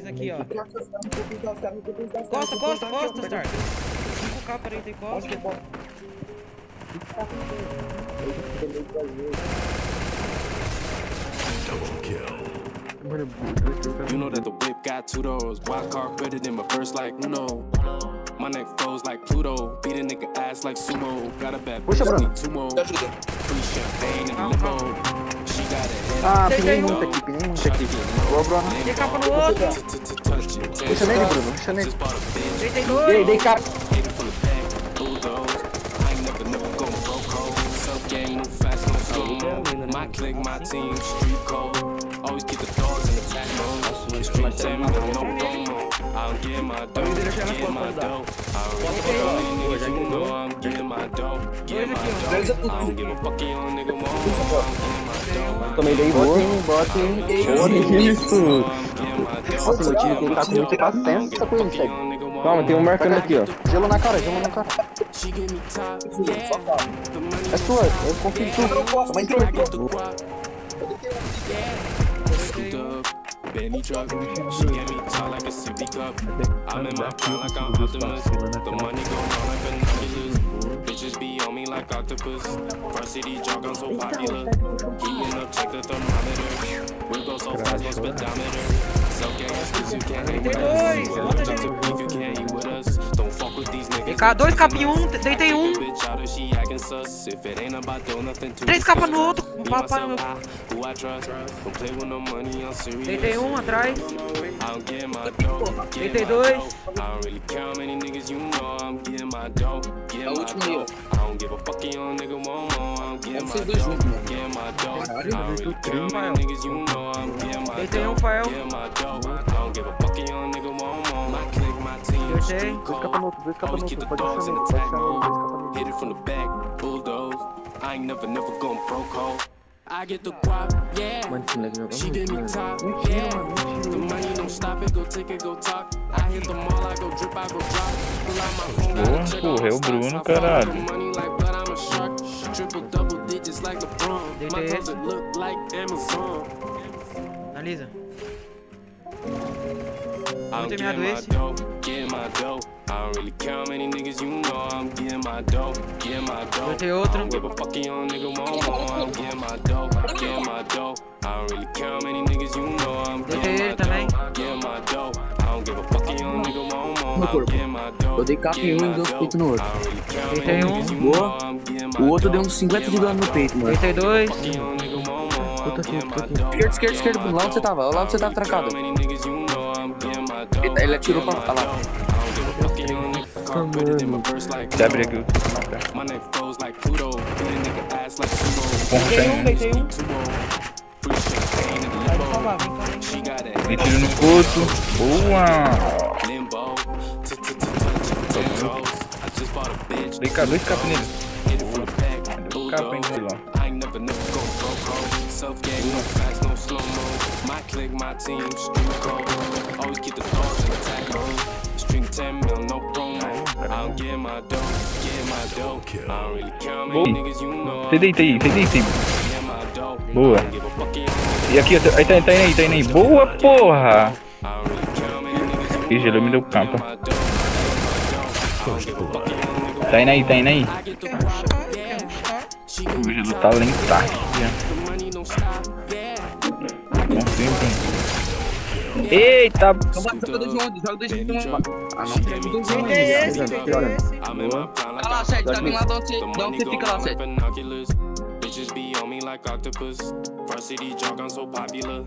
dois aqui, ó. Costa, Star. 5K, peraí, tem costa. Double kill. You know that the whip got two doors. Wild card better than my purse like Uno. My neck froze like Pluto. Beat a nigga ass like sumo. Got a bad bitch, need two more. Free champagne and limo. She got it. Ah, pinei muito aqui. Boa, Bruno. Tem capa no outro. Deixa nele, Bruno. Deixa nele. Tem dois. Dei capa. My click, my team, street code. Always keep the dogs in the attack mode. Street team, no promo. I don't get my dough, get my dough. I don't really niggas, you know I'm getting my dough, get my dough. I don't give a fuck you on nigga more. I'm getting my dough. Tomei daí, bota isso. Nossa, meu time tem capa muito paciência essa coisa, sério. Calma, tem um marcando aqui, ó. Gelo na cara. É sua, eu confio em tu. Toma entrou. Benny truck, she get me tall like a sippy cup. I'm in my prime like I'm Optimus. The money go round like binoculars. Bitches be on me like octopus. Varsity jog, I'm so popular. Heating up, check the thermometer. We go so fast, no speedometer. So gangs, cause you can't hang with us. Jump to beef, you can't eat with us. Don't fuck with these niggas. Dois capinha um, deitei um. Bitch out of she acting sus. If it ain't about doing nothing to 3 capas no outro. Um papai no meu. Who I trust. Don't play with no money, I'm serious. Deitei um atrás. I don't get my dough. Deitei dois. I don't really care how many niggas you know. I'm getting my dough. Get my dough. I don't give a fuck you on nigga one more. I'm getting my dough. Get my dough. I don't really care how many niggas you know. I'm getting my dough. Get my dough. I don't give a fuck you on nigga one more. My click, my team, street code. Always keep the dogs in attack mode. Hit it from the back, bulldoze. I ain't never gon' broke hole. I get the guap, yeah. She give me top, yeah. The money don't stop it, go take it, go talk. I hit the mall, I go drip, I go drop. Pull out my phone, I check out o Bruno, caralho. money like but I'm a shark. Triple double digits like LeBron. My toes it look like Amazon. Analisa. I'm getting my dough, getting my dough. I don't really care how many niggas you know. I'm getting my dough, getting my dough. I don't give a fuck you on nigga one more. I'm getting my dough, getting my dough. I don't really care how many niggas you know. I'm getting my dough, getting my dough. I don't give a fuck you on nigga one more. I'm getting my dough. Eu dei capa em um e deu peito no outro. Deitei um. Boa. O outro deu uns 50 de dano no peito, mano. Deitei dois. Puta aqui. Esquerdo. Lá onde você tava. Lá onde você tava trancado. Ele atirou pra lá. Você abre aqui. Deitei um. Vem tiro no coto. Boa. Dei dois capas nele. Deu capa nele lá. My click, my team, street code. Always keep the dogs in the attack mode. String 10 mil, no promo. I don't get my dough, get my dough. I don't really care how many niggas you know. Você deita aí. Boa. E aqui, tá aí. Boa, porra. Ih, gelo me deu campa. Tá indo aí. O gelo tá lento. Eita! Joga dois juntos. Ah, não. Deitei esse. Tá lá, Sérgio. Tá vindo lá de onde você fica lá, Sérgio. Bitches be on me like octopus. Varsity jog, I'm so popular.